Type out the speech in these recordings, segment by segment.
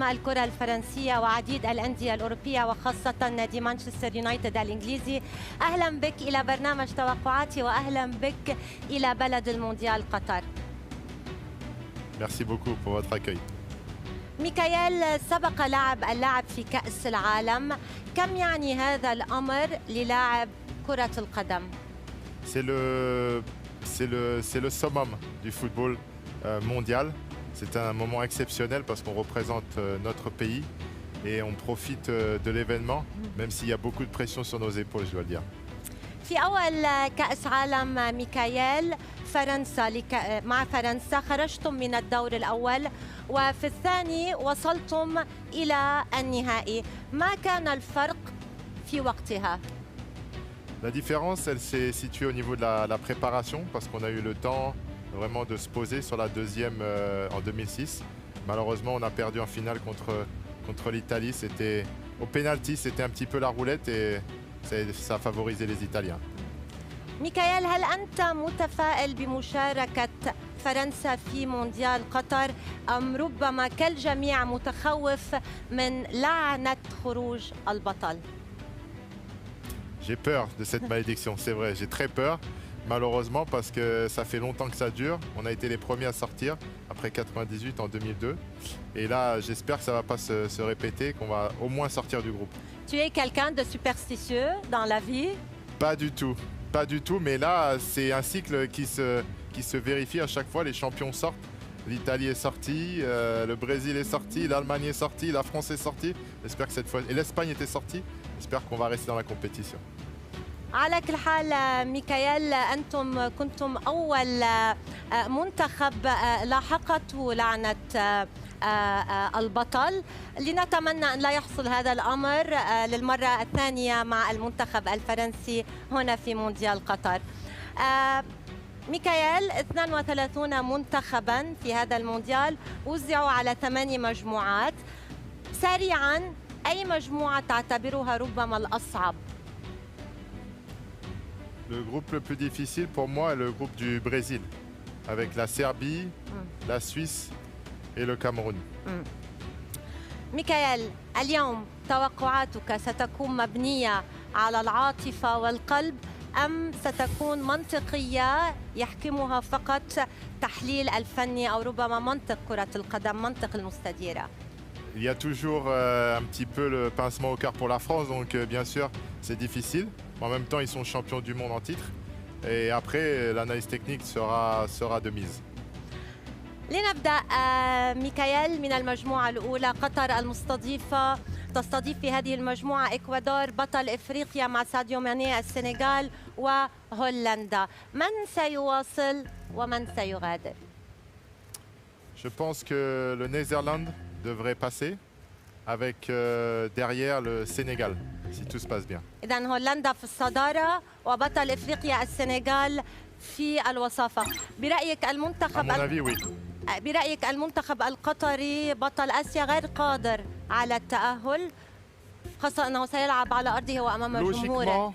الكرة الفرنسية وعديد الأندية الأوروبية وخاصة نادي مانشستر يونايتد الإنجليزي. أهلا بك إلى برنامج توقعاتي وأهلا بك إلى بلد المونديال قطر. Merci beaucoup pour votre accueil. ميكايل، سبق لعب اللاعب في كأس العالم، كم يعني هذا الأمر للاعب كرة القدم؟ C'est le summum du football mondial. C'est un moment exceptionnel parce qu'on représente notre pays et on profite de l'événement, même s'il y a beaucoup de pression sur nos épaules, je dois le dire. في أول كأس عالم ميكايل مع فرنسا خرجتم من الدور الأول وفي الثاني وصلتم إلى النهائي، ما كان الفرق في وقتها؟ La différence, elle s'est située au niveau de la préparation parce qu'on a eu le temps vraiment de se poser sur la deuxième en 2006. Malheureusement, on a perdu en finale contre l'Italie. C'était au pénalty, c'était un petit peu la roulette et ça a favorisé les Italiens. ميكايل، هل أنت متفائل بمشاركة فرنسا في مونديال قطر أم ربما كالجميع متخوف من لعنة خروج البطل؟ J'ai peur de cette malédiction, c'est vrai, j'ai très peur, malheureusement, parce que ça fait longtemps que ça dure. On a été les premiers à sortir, après 98 en 2002. Et là, j'espère que ça ne va pas se répéter, qu'on va au moins sortir du groupe. Tu es quelqu'un de superstitieux dans la vie? Pas du tout, pas du tout, mais là, c'est un cycle qui se vérifie à chaque fois. Les champions sortent, l'Italie est sortie, le Brésil est sorti, l'Allemagne est sortie, la France est sortie. J'espère que cette fois, et l'Espagne était sortie. J'espère qu'on va rester dans la compétition. على كل حال ميكايل، أنتم كنتم أول منتخب لاحقته لعنة البطل، لنتمنى أن لا يحصل هذا الأمر للمرة الثانية مع المنتخب الفرنسي هنا في مونديال قطر. ميكايل، 32 منتخباً في هذا المونديال وزعوا على 8 مجموعات. سريعاً، أي مجموعة تعتبرها ربما الأصعب؟ Le groupe le plus difficile pour moi est le groupe du Brésil, avec la Serbie, la Suisse et le Cameroun. ميكايل، اليوم توقعاتك ستكون مبنية على العاطفة والقلب أم ستكون منطقية يحكمها فقط تحليل الفني أو ربما منطق كرة القدم، منطق المستديرة؟ Il y a toujours un petit peu le pincement au cœur pour la France, donc bien sûr c'est difficile. En même temps, ils sont champions du monde en titre. Et après, l'analyse technique sera de mise. لنبدأ ميكايل من المجموعة الأولى. قطر المستضيفة تستضيف في هذه المجموعة إكوادور بطل إفريقيا مع ساديو ماني السنغال وهولندا. من سيواصل ومن سيغادر؟ Je pense que le Netherlands devrait passer avec derrière le Sénégal, si tout se passe bien. إذن هولندا في الصدارة وبطل إفريقيا السنغال في الوصافة. برأيك المنتخب برأيك المنتخب القطري بطل آسيا غير قادر على التأهل، خاصة أنه سيلعب على أرضه وأمام جمهوره؟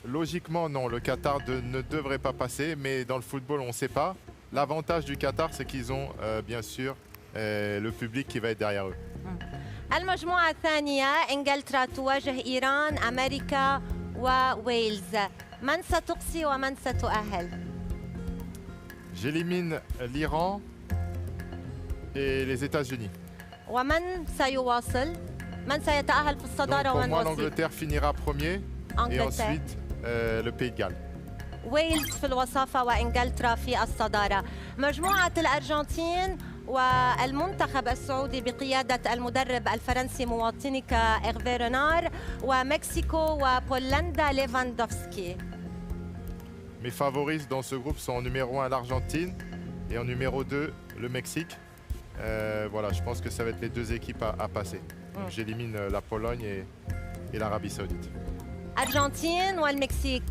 Logiquement, non. Le Qatar ne devrait pas passer, mais dans le football, on ne sait pas. L'avantage du Qatar, c'est qu'ils ont bien sûr le public qui va être derrière eux. المجموعة الثانية إنجلترا تواجه إيران، أمريكا وويلز. من ستقصي ومن ستؤهل؟ J'élimine l'Iran et les États-Unis. ومن سيواصل؟ من سيتأهل في الصدارة Donc, pour ومن moi, وصيف؟ l'Angleterre finira premier et ensuite le Pays de Galles. ويلز في الوصافة وإنجلترا في الصدارة. مجموعة الأرجنتين والمنتخب السعودي بقيادة المدرب الفرنسي مواطنك إغفي رينار ومكسيكو وبولندا ليفاندوفسكي. Mes favoris dans ce groupe sont en numéro 1 l'Argentine et en numéro 2 le Mexique. Voilà, je pense que ça va être les deux équipes à passer. Donc j'élimine la Pologne et l'Arabie Saoudite. أرجنتين والمكسيك.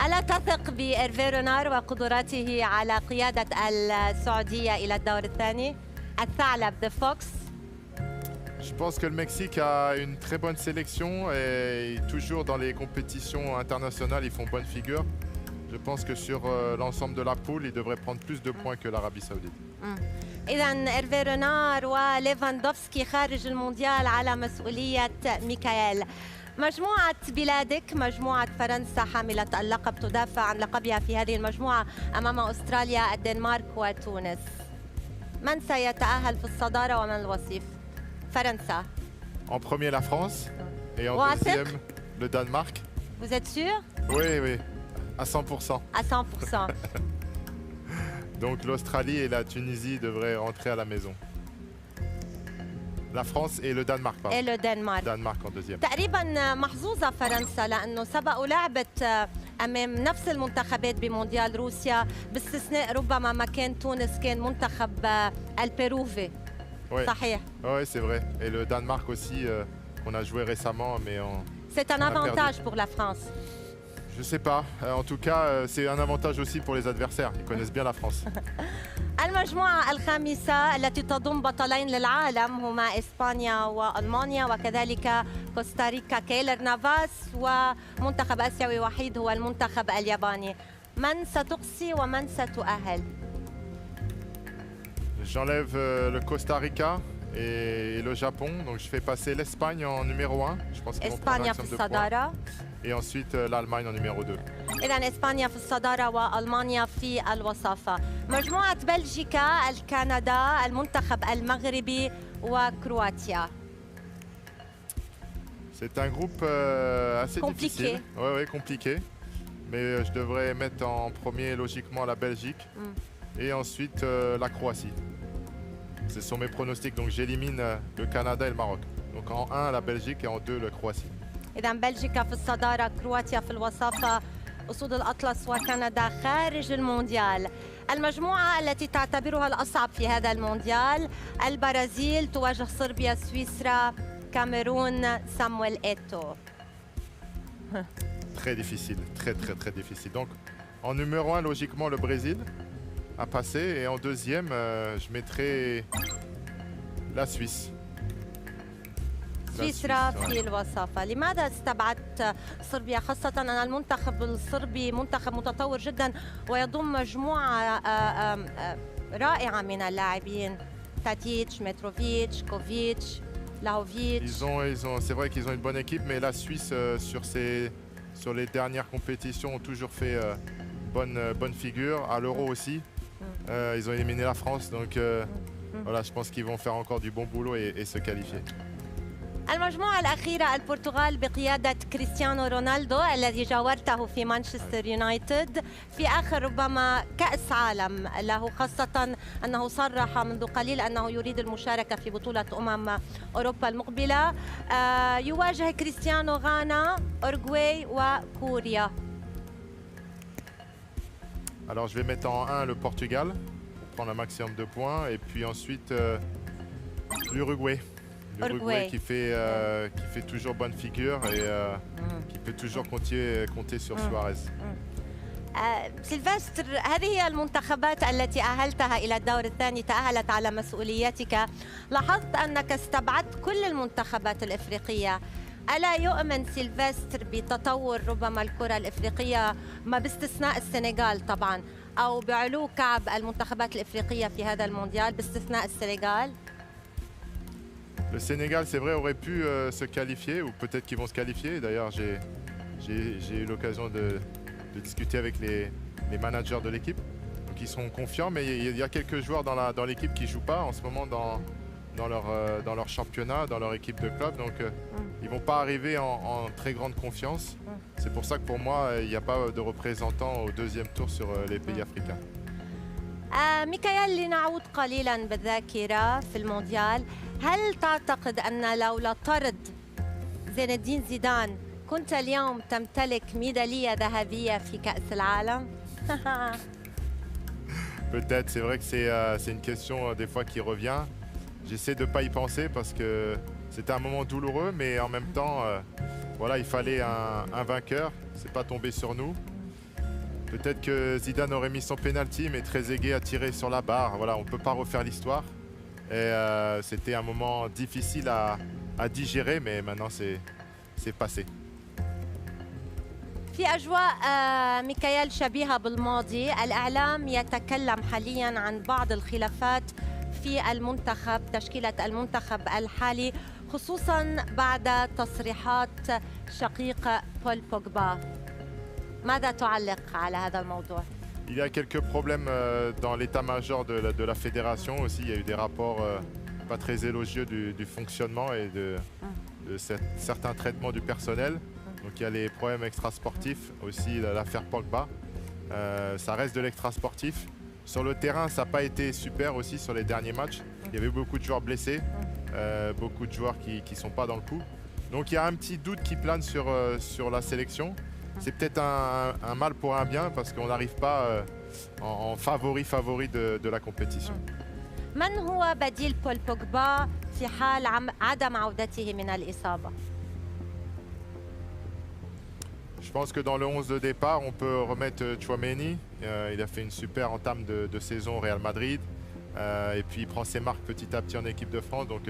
ألا تثق بإرفي رينار وقدراته على قيادة السعودية إلى الدور الثاني؟ الثعلب The Fox. Je pense que le Mexique a une très bonne sélection et toujours dans les compétitions internationales, ils font bonne figure. Je pense que sur l'ensemble de la poule, il devrait prendre plus de points que l'Arabie Saoudite. إذا إيرفي رونار وليفاندوفسكي خارج المونديال على مسؤولية ميكائيل. مجموعة بلادك مجموعة فرنسا حاملة اللقب تدافع عن لقبها في هذه المجموعة أمام أستراليا الدنمارك وتونس. من سيتأهل في الصدارة ومن الوصيف؟ فرنسا. En premier la France et en deuxième le Danemark. Vous êtes sûr? Oui, oui, à 100%. À 100%. Donc l'Australie et la Tunisie devraient rentrer à la maison. La France et le Danemark, pardon. Et le Danemark. Danemark en deuxième. تقريبا محظوظة فرنسا لأنه سبق ولعبت أمام نفس المنتخبات بمونديال روسيا باستثناء ربما مكان تونس كان منتخب البيروفي. Oui. صحيح. Oui, c'est vrai. Et le Danemark aussi, on a joué récemment, mais C'est un avantage pour la France. Je sais pas. En tout cas, c'est un avantage aussi pour les adversaires. Ils connaissent bien la France. المجموعة الخامسة التي تضم بطلين للعالم هما إسبانيا وألمانيا وكذلك كوستاريكا كيلر نافاس ومنتخب آسيوي وحيد هو المنتخب الياباني. من ستقصي ومن ستؤهل؟ J'enlève le Costa Rica et le Japon. Donc je fais passer l'Espagne en numéro 1. Je pense qu'ils vont prendre un إسبانيا في maximum de points. الصدارة. Et ensuite l'Allemagne en numéro 2. إذا إسبانيا في الصدارة وألمانيا في الوصافة. مجموعة بلجيكا، الكندا، المنتخب المغربي وكرواتيا. C'est un groupe assez Compliqué. difficile. Oui, compliqué. Mais je devrais mettre en premier logiquement la Belgique et ensuite la Croatie. Ce sont mes pronostics. Donc j'élimine le Canada et le Maroc. Donc en 1 la Belgique et en 2 la Croatie. إذا بلجيكا في الصدارة، كرواتيا في الوصافة، أسود الأطلس وكندا خارج المونديال. المجموعة التي تعتبرها الأصعب في هذا المونديال، البرازيل تواجه صربيا، سويسرا، كاميرون، سامويل إيتو. Très difficile, très difficile. Donc en numéro 1 logiquement le Brésil à passer et en deuxième je mettrai la Suisse. سويسرا في الوصافة. لماذا استبعدت صربيا، خاصة أن المنتخب الصربي منتخب متطور جدا ويضم مجموعة رائعة من اللاعبين، تاتيتش، متروفيتش، كوفيتش، لاوفيتش. C'est vrai qu'ils ont une bonne équipe, mais la Suisse sur les dernières compétitions ont toujours fait bonne figure. À l'Euro aussi, ils ont éliminé la France, donc voilà, je pense qu'ils vont faire encore du bon boulot et se qualifier. المجموعة الأخيرة البرتغال بقيادة كريستيانو رونالدو الذي جاورته في مانشستر يونايتد في آخر ربما كأس عالم له، خاصة أنه صرح منذ قليل أنه يريد المشاركة في بطولة أوروبا المقبلة. يواجه كريستيانو غانا، أورجواي وكوريا. Alors je vais mettre en 1 le Portugal pour prendre un maximum de points et puis ensuite l'Uruguay. L'Uruguay qui fait toujours bonne figure et qui peut toujours compter sur Suarez. سيلفستر، هذه هي المنتخبات التي أهلتها إلى الدور الثاني، تأهلت على مسؤوليتك. لاحظت أنك استبعدت كل المنتخبات الإفريقية. ألا يؤمن سيلفستر بتطور ربما الكرة الإفريقية، ما باستثناء السنغال طبعا، أو بعلو كعب المنتخبات الإفريقية في هذا المونديال باستثناء السنغال؟ Le Sénégal, c'est vrai, aurait pu se qualifier, ou peut-être qu'ils vont se qualifier. D'ailleurs, j'ai eu l'occasion de discuter avec les managers de l'équipe. Donc ils sont confiants, mais il y a quelques joueurs dans l'équipe qui ne jouent pas en ce moment dans leur championnat, dans leur équipe de club. Donc ils ne vont pas arriver en très grande confiance. C'est pour ça que pour moi, il n'y a pas de représentants au deuxième tour sur les pays africains. ميكائيل، لنعود قليلا بالذاكرة في المونديال، هل تعتقد أن لولا طرد زين الدين زيدان كنت اليوم تمتلك ميدالية ذهبية في كأس العالم؟ Peut-être, c'est vrai que c'est une question des fois qui revient. J'essaie de ne pas y penser parce que c'était un moment douloureux, mais en même temps, voilà, il fallait un vainqueur. C'est pas tombé sur nous. Peut-être que Zidane aurait mis son penalty, mais Trezeguet a tiré sur la barre. Voilà, on ne peut pas refaire l'histoire. Et c'était un moment difficile à digérer, mais maintenant c'est passé. في أجواء ميكائيل شبيهة بالماضي. الإعلام يتكلم حالياً عن بعض الخلافات في المنتخب، تشكيلة المنتخب الحالي، خصوصاً بعد تصريحات شقيق بول بوجبا. ماذا تعلق على هذا الموضوع؟ Il y a quelques problèmes dans l'état-major de la fédération aussi. Il y a eu des rapports pas très élogieux du fonctionnement et de certains traitements du personnel. Donc il y a les problèmes extrasportifs, aussi l'affaire Pogba. Ça reste de l'extrasportif. Sur le terrain, ça n'a pas été super aussi sur les derniers matchs. Il y avait beaucoup de joueurs blessés, beaucoup de joueurs qui ne sont pas dans le coup. Donc il y a un petit doute qui plane sur la sélection. C'est peut-être un mal pour un bien parce qu'on n'arrive pas en favori de la compétition. من هو بديل بول بوجبا في حال عدم عودته من الإصابة؟ Je pense que dans le 11 de départ, on peut remettre Tchouaméni. Il a fait une super entame de saison au Real Madrid. Et puis il prend ses marques petit à petit en équipe de France. Donc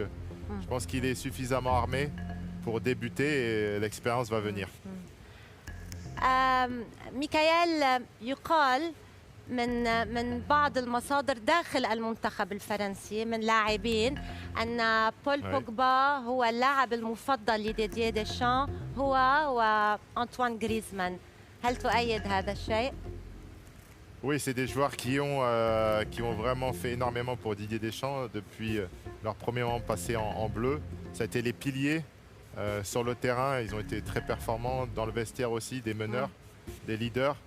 je pense qu'il est suffisamment armé pour débuter et l'expérience va venir. ميكائيل، يقال من بعض المصادر داخل المنتخب الفرنسي من لاعبين أن بول بوجبا هو اللاعب المفضل لديدييه ديشان، هو وأنطوان غريزمان. هل تؤيد هذا الشيء؟ Oui, c'est des joueurs qui ont vraiment fait énormément pour Didier Deschamps depuis leur premier moment passé en bleu. Ça a été les piliers sur le terrain. Ils ont été très performants dans le vestiaire aussi, des meneurs, des leaders.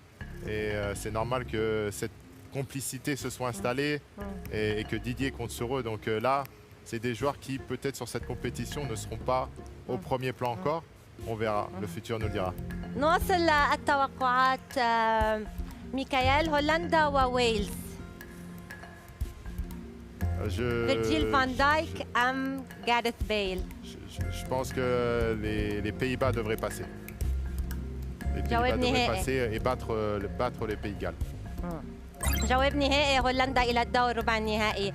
Et c'est normal que cette complicité se soit installée et que Didier compte sur eux. Donc là, c'est des joueurs qui, peut-être sur cette compétition, ne seront pas au premier plan encore. On verra, le futur nous le dira. نواصل التوقعات. ميكائيل، هولندا وويلز. فيرجيل فان دايك أم جاريث بيل؟ Je pense que les Pays-Bas devraient passer. Les Pays-Bas devraient passer et battre les Pays de Galles. جواب نهائي، هولندا إلى الدور ربع النهائي.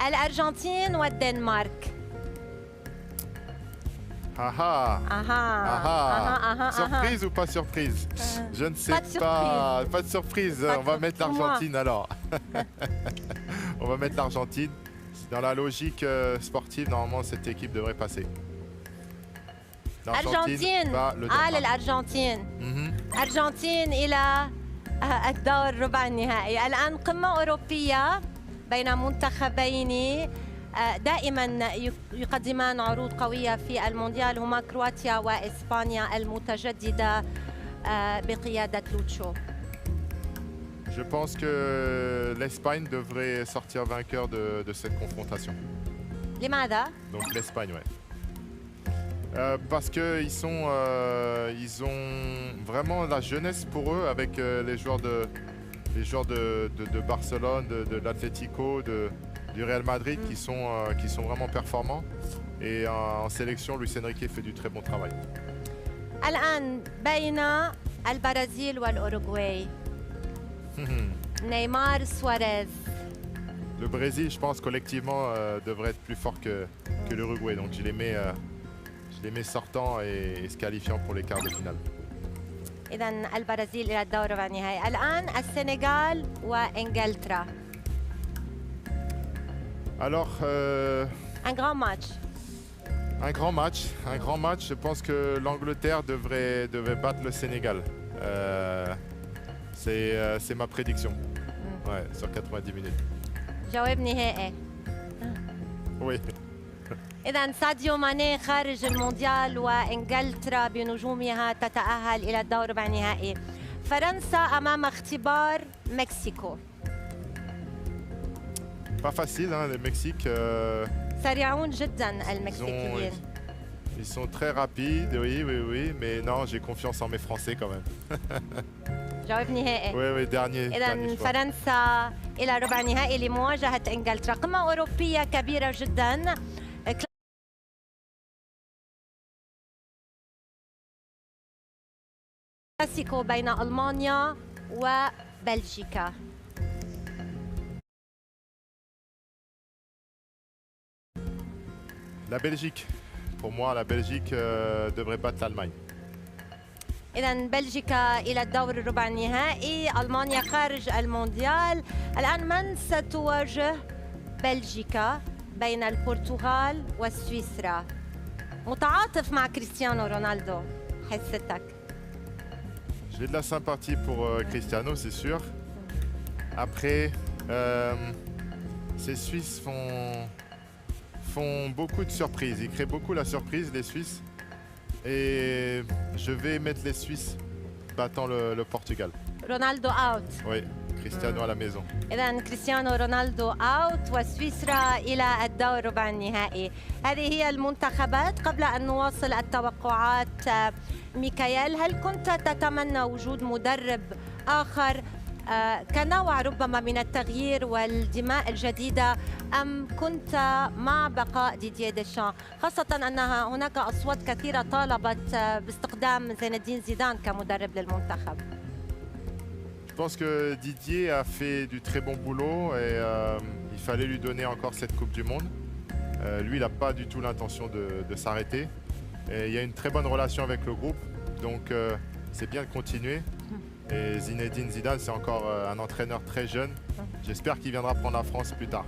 الأرجنتين والدنمارك. Surprise ou pas surprise? Je ne sais pas. Pas de surprise. On va mettre l'Argentine alors. On va mettre l'Argentine. Dans la logique sportive, normalement, cette équipe devrait passer. الأرجنتين. للأرجنتين. الأرجنتين إلى الدور ربع النهائي. الآن قمة أوروبية بين منتخبين دائما يقدمان عروض قوية في المونديال، هما كرواتيا وإسبانيا المتجددة بقيادة لوتشو. Je pense que l'Espagne devrait sortir vainqueur de cette confrontation. لماذا؟ Donc l'Espagne, ouais. Parce qu'ils ils ont vraiment la jeunesse pour eux avec les joueurs de Barcelone, de l'Atlético, du Real Madrid qui sont vraiment performants. Et en sélection, Luis Enrique fait du très bon travail. الآن بين البرازيل والأوروغواي. Neymar, Suarez. Le Brésil, je pense collectivement devrait être plus fort que l'Uruguay. Donc je les mets sortants et se qualifiant pour les quarts de finale. إذن البرازيل إلى الدور ربع النهائي. الآن السنغال وإنجلترا. Alors, un grand match. Un grand match. Je pense que l'Angleterre devrait battre le Sénégal. C'est ma prédiction. Ouais, sur 90 minutes. جواب نهائي. Oui. إذن ساديو ماني خارج المونديال وإنجلترا بنجومها تتأهل إلى الدور ربع النهائي. فرنسا أمام اختبار مكسيكو. Pas facile, hein, le Mexique. سريعون جدا المكسيكيين. Ils sont très rapides, oui, mais non, j'ai confiance en mes Français quand même. جواب نهائي. Oui, dernier. إذن فرنسا إلى ربع النهائي لمواجهة إنجلترا. قمة أوروبية كبيرة جدا. كلاسيكو بين ألمانيا وبلجيكا. La Belgique. Pour moi, la Belgique devrait battre l'Allemagne. إذا بلجيكا إلى الدور الربع النهائي، ألمانيا خارج المونديال. الآن من ستواجه بلجيكا بين البرتغال وسويسرا؟ متعاطف مع كريستيانو رونالدو حستك؟ J'ai de la sympathie pour Cristiano, c'est sûr. Après, ces Suisses font beaucoup de surprises. Ils créent beaucoup la surprise, les Suisses. Et je vais mettre les Suisses battant le Portugal. رونالدو اوت. Oui, Cristiano à la maison. إذا كريستيانو رونالدو اوت وسويسرا إلى الدور ربع النهائي. هذه هي المنتخبات. قبل أن نواصل التوقعات ميكائيل، هل كنت تتمنى وجود مدرب آخر كنوع ربما من التغيير والدماء الجديدة، أم كنت مع بقاء ديدييه ديشان، خاصة أن هناك أصوات كثيرة طالبت باستخدام زين الدين زيدان كمدرب للمنتخب؟ Je pense que Didier a fait du très bon boulot et il fallait lui donner encore cette Coupe du Monde. Lui, il n'a pas du tout l'intention de s'arrêter. Et il y a une très bonne relation avec le groupe, donc c'est bien de continuer. Et Zinedine Zidane, c'est encore un entraîneur très jeune. J'espère qu'il viendra prendre la France plus tard.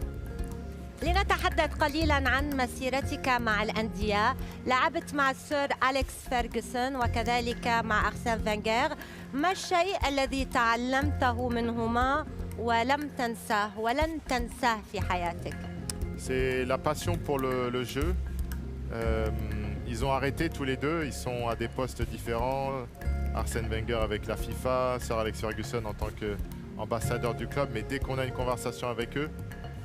لنتحدث قليلا عن مسيرتك مع الأندية. لعبت مع السير أليكس فيرغسون وكذلك مع أرسين فينغر. ما الشيء الذي تعلمته منهما ولم تنساه ولن تنساه في حياتك؟ C'est la passion pour le jeu. Ils ont arrêté tous les deux, ils sont à des postes différents. Arsène Wenger avec la FIFA, Sir Alex Ferguson en tant qu'ambassadeur du club. Mais dès qu'on a une conversation avec eux,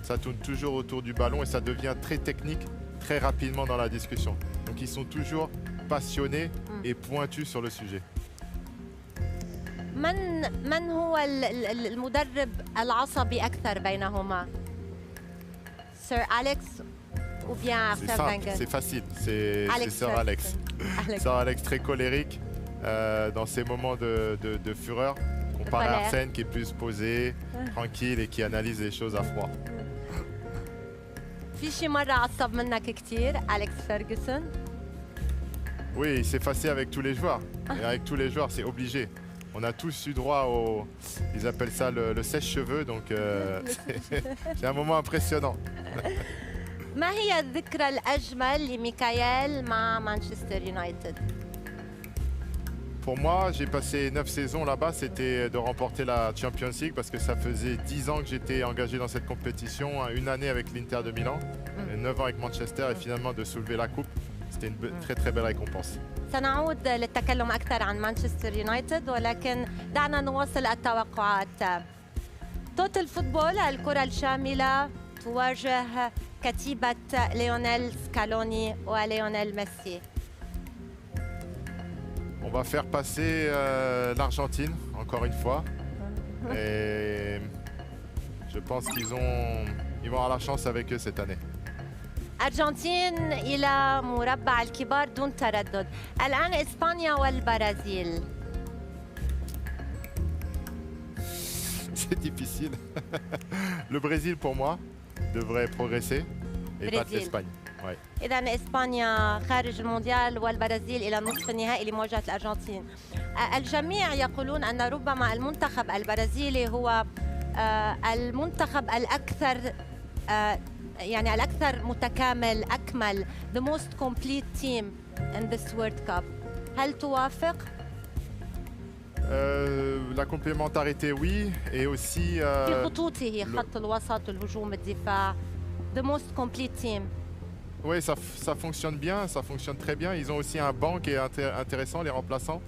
ça tourne toujours autour du ballon et ça devient très technique très rapidement dans la discussion. Donc ils sont toujours passionnés et pointus sur le sujet. من هو المدرب العصبي أكثر بينهما؟ سير أليكس ou bien Arsène Wenger? C'est facile, c'est Sir Alex. Sir Alex très colérique dans ces moments de fureur, comparé à Arsène qui est plus posé, tranquille et qui analyse les choses à froid. في شي مرة عصب منك كثير أليكس فيرغسون؟ Oui, il s'est fâché avec tous les joueurs. Et avec tous les joueurs, c'est obligé. On a tous eu droit au... Ils appellent ça le sèche-cheveux, donc c'est un moment impressionnant. ما هي الذكرى الأجمل لميكائيل مع مانشستر يونايتد؟ Pour moi, j'ai passé 9 saisons là-bas, c'était de remporter la Champions League parce que ça faisait 10 ans que j'étais engagé dans cette compétition, une année avec l'Inter de Milan, 9 ans avec Manchester et finalement de soulever la coupe. C'était une très très belle récompense. سنعود للتكلم أكثر عن مانشستر يونايتد، ولكن دعنا نواصل التوقعات. توتال فوتبول الكرة الشاملة تواجه كتيبة ليونيل سكالوني وليونيل ميسي. On va faire passer l'Argentine, encore une fois. Et je pense qu'ils vont avoir la chance avec eux cette année. أرجنتين إلى مربع الكبار دون تردد. الآن إسبانيا والبرازيل. C'est difficile. Le Brésil, pour moi, devrait progresser et battre l'Espagne. Ouais. إذا إسبانيا خارج المونديال والبرازيل إلى نصف النهائي لمواجهة الأرجنتين. الجميع يقولون أن ربما المنتخب البرازيلي هو المنتخب الأكثر يعني الأكثر متكامل، أكمل، the most complete team in this World Cup. هل توافق؟ La complémentarité, oui, et aussi... في خطوطه خط الوسط والهجوم الدفاع. The most complete team. Oui, ça fonctionne bien, ça fonctionne très bien. Ils ont aussi un banc qui est intéressant, les remplaçants.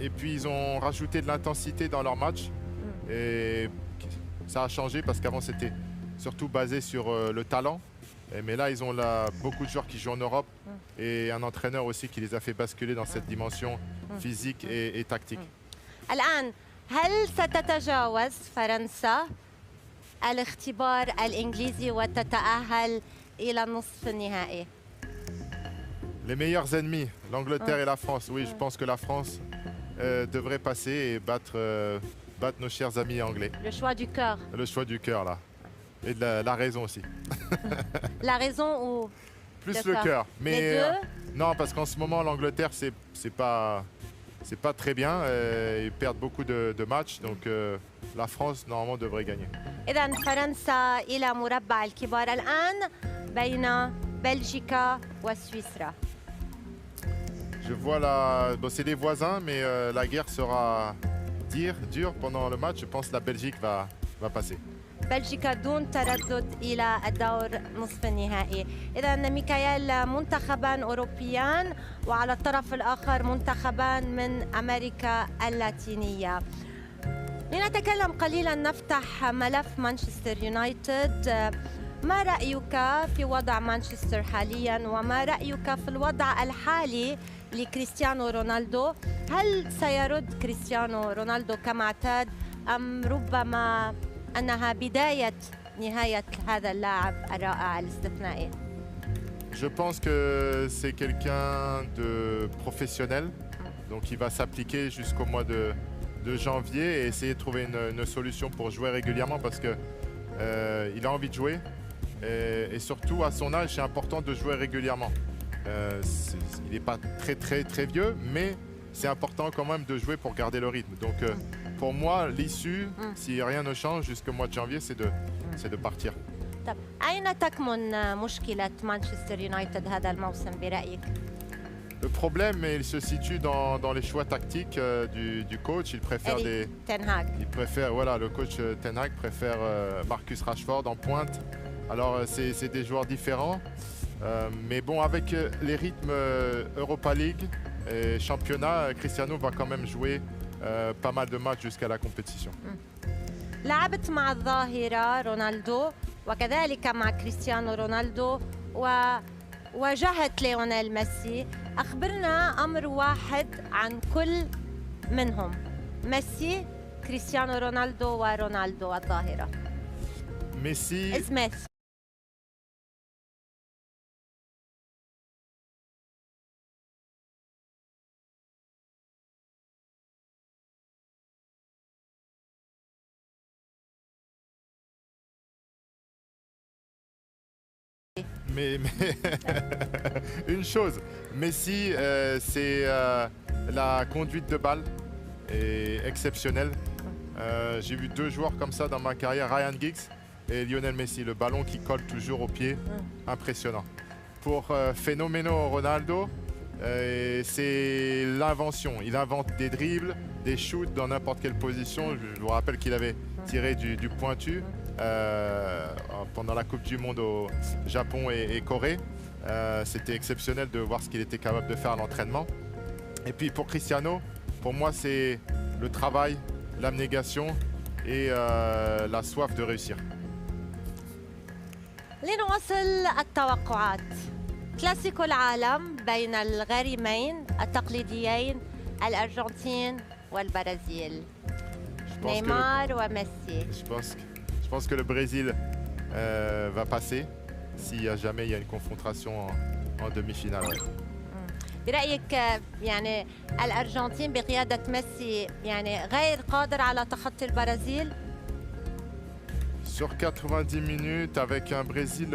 Et puis ils ont rajouté de l'intensité dans leur match. Et ça a changé parce qu'avant c'était surtout basé sur le talent. Mais là, ils ont beaucoup de joueurs qui jouent en Europe et un entraîneur aussi qui les a fait basculer dans cette dimension physique et tactique. الآن هل ستتجاوز فرنسا الاختبار الإنجليزي وتتأهل إلى النصف النهائي؟ Les meilleurs ennemis, l'Angleterre et la France. Oui, je pense que la France devrait passer et battre nos chers amis anglais. Le choix du cœur. Le choix du cœur, là. Et de la raison aussi. La raison ou plus le cœur. Mais les deux non, parce qu'en ce moment, l'Angleterre, c'est pas c'est pas très bien. Ils perdent beaucoup de matchs, donc la France normalement devrait gagner. إذا فرنسا إلى مربع الكبار الآن بين بلجيكا وسويسرا. Je vois bon, c'est les voisins, mais la guerre sera dure pendant le match. Je pense que la Belgique va passer. بلجيكا دون تردد إلى الدور نصف النهائي. إذا ميكائيل منتخبان أوروبيان وعلى الطرف الآخر منتخبان من أمريكا اللاتينية. لنتكلم قليلا، نفتح ملف مانشستر يونايتد. ما رأيك في وضع مانشستر حاليا وما رأيك في الوضع الحالي لكريستيانو رونالدو؟ هل سيرد كريستيانو رونالدو كما اعتاد أم ربما أنها بداية نهاية هذا اللاعب الرائع الاستثنائي؟ Je pense que c'est quelqu'un de professionnel, donc il va s'appliquer jusqu'au mois de janvier et essayer de trouver une solution pour jouer régulièrement parce que il a envie de jouer et surtout à son âge c'est important de jouer régulièrement. Il n'est pas très vieux, mais c'est important quand même de jouer pour garder le rythme. Donc pour moi, l'issue, si rien ne change jusqu'au mois de janvier, c'est de partir. طب أين تكمن مشكلة مانشستر يونايتد هذا الموسم برأيك؟ Le problème, il se situe dans les choix tactiques du coach. Il préfère Ten Hag. Voilà, le coach Ten Hag préfère Marcus Rashford en pointe. Alors c'est des joueurs différents, mais bon, avec les rythmes Europa League et championnat, Cristiano va quand même jouer pas mal de matchs jusqu'à la compétition. لعبت مع الظاهرة رونالدو وكذلك مع كريستيانو رونالدو وواجهت ليونيل ميسي. أخبرنا أمر واحد عن كل منهم، ميسي، كريستيانو رونالدو ورونالدو الظاهرة. ميسي سميث. Mais une chose, Messi, c'est la conduite de balle est exceptionnelle. J'ai vu deux joueurs comme ça dans ma carrière, Ryan Giggs et Lionel Messi. Le ballon qui colle toujours au pied, impressionnant. Pour Phénoméno Ronaldo, c'est l'invention. Il invente des dribbles, des shoots dans n'importe quelle position. Je vous rappelle qu'il avait tiré du pointu pendant la Coupe du Monde au Japon et Corée. C'était exceptionnel de voir ce qu'il était capable de faire à l'entraînement. Et puis pour Cristiano, pour moi c'est le travail, l'abnégation et la soif de réussir. لنواصل التوقعات. كلاسيكو العالم بين الغريمين التقليديين الأرجنتين والبرازيل. نيمار وميسي. Je pense que le Brésil va passer s'il y a jamais il y a une confrontation en demi-finale. Ouais. برأيك يعني الأرجنتين بقيادة ميسي يعني غير قادر على تخطي البرازيل؟ Sur 90 minutes, avec un Brésil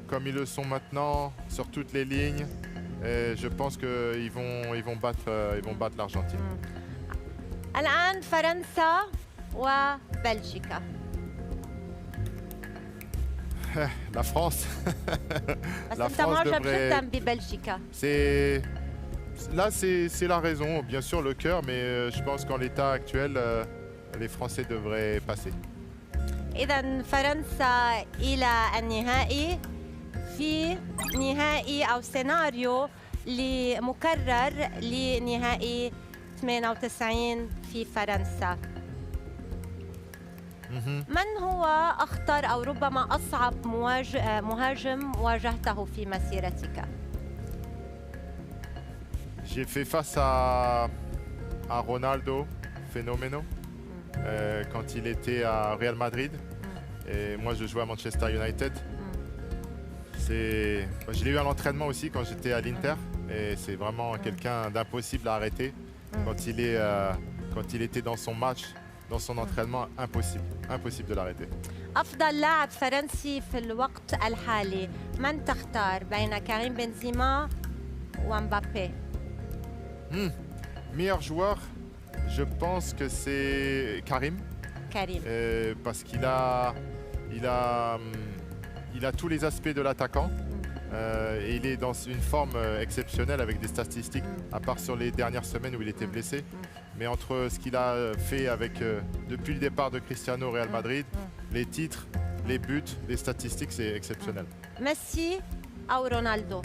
comme ils le sont maintenant, sur toutes les lignes, et je pense qu'ils vont battre l'Argentine. الآن فرنسا وبلجيكا. La France. La France devrait... ببلجيكا. Là, c'est la raison, bien sûr le cœur, mais je pense qu'en l'état actuel, les Français devraient passer. إذا فرنسا إلى النهائي في نهائي أو سيناريو مكرر لنهائي 98 في فرنسا. من هو أخطر أو ربما أصعب مهاجم واجهته في مسيرتك؟ J'ai fait face à Ronaldo, Phénoméno, quand il était à Real Madrid. Et moi, je jouais à Manchester United. Je l'ai eu à l'entraînement aussi quand j'étais à l'Inter. Et c'est vraiment quelqu'un d'impossible à arrêter. Quand il était dans son match, dans son entraînement, impossible de l'arrêter. أفضل لاعب فرنسي في الوقت الحالي، من تختار بين كريم بنزيما ومبابي؟ Meilleur joueur, je pense que c'est Karim. كريم. Parce il a tous les aspects de l'attaquant. Et il est dans une forme exceptionnelle avec des statistiques, à part sur les dernières semaines où il était blessé. Mais entre ce qu'il a fait depuis le départ de Cristiano au Real Madrid, les titres, les buts, les statistiques, c'est exceptionnel. ميسي أو رونالدو؟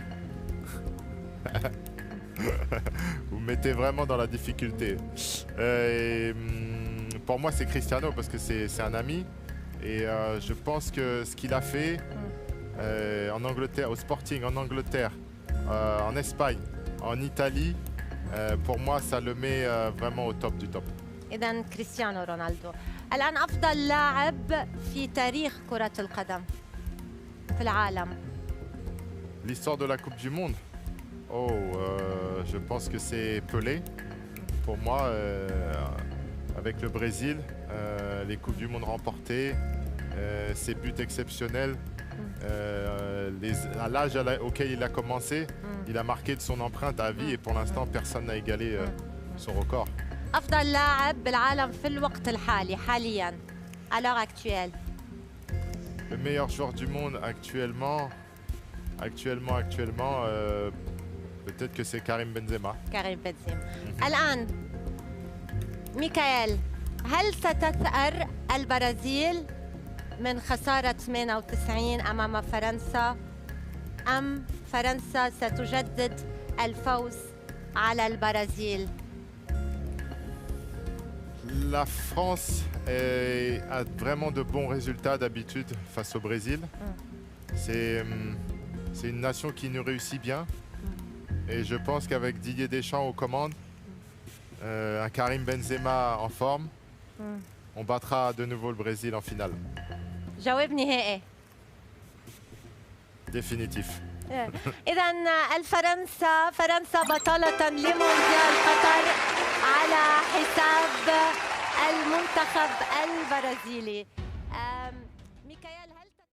Vous me mettez vraiment dans la difficulté. Pour moi, c'est Cristiano parce que c'est un ami. Et je pense que ce qu'il a fait en Angleterre, au Sporting, en Angleterre, en Espagne, en Italie, pour moi, ça le met vraiment au top du top. إذا كريستيانو رونالدو. الآن أفضل لاعب في تاريخ كرة القدم في العالم. L'histoire de la Coupe du Monde. Je pense que c'est Pelé. Pour moi, avec le Brésil, les Coupes du Monde remportées, ses buts exceptionnels. À l'âge auquel il a commencé, il a marqué de son empreinte à vie et pour l'instant, personne n'a égalé son record. أفضل لاعب بالعالم في الوقت الحالي حالياً à l'heure actuelle. Le meilleur joueur du monde actuellement, peut-être que c'est Karim Benzema. كريم بنزيما. الآن ميكائيل، هل ستثأر البرازيل من خسارة 98 أمام فرنسا أم فرنسا ستجدد الفوز على البرازيل؟ La France a vraiment de bons résultats d'habitude face au Brésil. C'est une nation qui nous réussit bien. Et je pense qu'avec Didier Deschamps aux commandes, un Karim Benzema en forme, on battra de nouveau le Brésil en finale. جواب نهائي. Définitif. إذا فرنسا بطلة لمونديال قطر على حساب المنتخب البرازيلي. ميكائيل